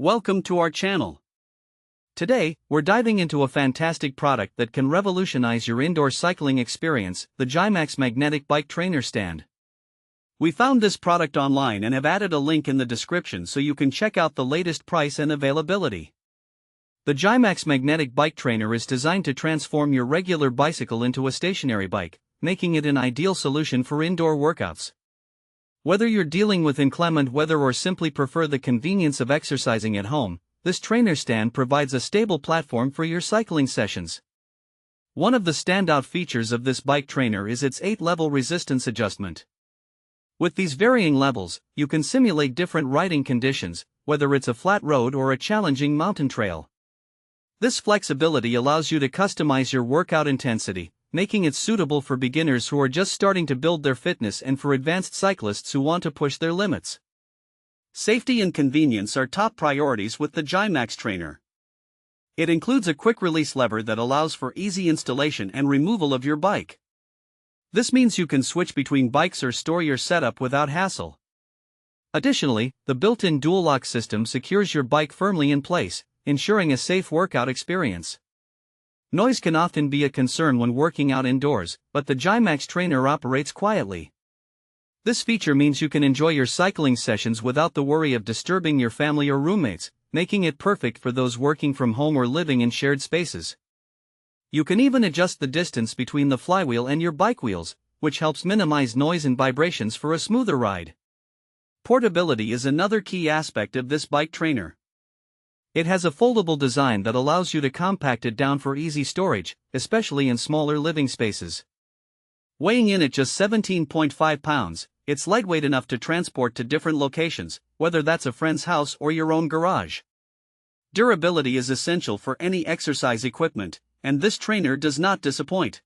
Welcome to our channel. Today, we're diving into a fantastic product that can revolutionize your indoor cycling experience, the GYMAX Magnetic Bike Trainer Stand. We found this product online and have added a link in the description so you can check out the latest price and availability. The GYMAX Magnetic Bike Trainer is designed to transform your regular bicycle into a stationary bike, making it an ideal solution for indoor workouts. Whether you're dealing with inclement weather or simply prefer the convenience of exercising at home, this trainer stand provides a stable platform for your cycling sessions. One of the standout features of this bike trainer is its 8-level resistance adjustment. With these varying levels, you can simulate different riding conditions, whether it's a flat road or a challenging mountain trail. This flexibility allows you to customize your workout intensity, making it suitable for beginners who are just starting to build their fitness and for advanced cyclists who want to push their limits. Safety and convenience are top priorities with the GYMAX trainer. It includes a quick-release lever that allows for easy installation and removal of your bike. This means you can switch between bikes or store your setup without hassle. Additionally, the built-in dual-lock system secures your bike firmly in place, ensuring a safe workout experience. Noise can often be a concern when working out indoors, but the GYMAX trainer operates quietly. This feature means you can enjoy your cycling sessions without the worry of disturbing your family or roommates, making it perfect for those working from home or living in shared spaces. You can even adjust the distance between the flywheel and your bike wheels, which helps minimize noise and vibrations for a smoother ride. Portability is another key aspect of this bike trainer. It has a foldable design that allows you to compact it down for easy storage, especially in smaller living spaces. Weighing in at just 17.5 pounds, it's lightweight enough to transport to different locations, whether that's a friend's house or your own garage. Durability is essential for any exercise equipment, and this trainer does not disappoint.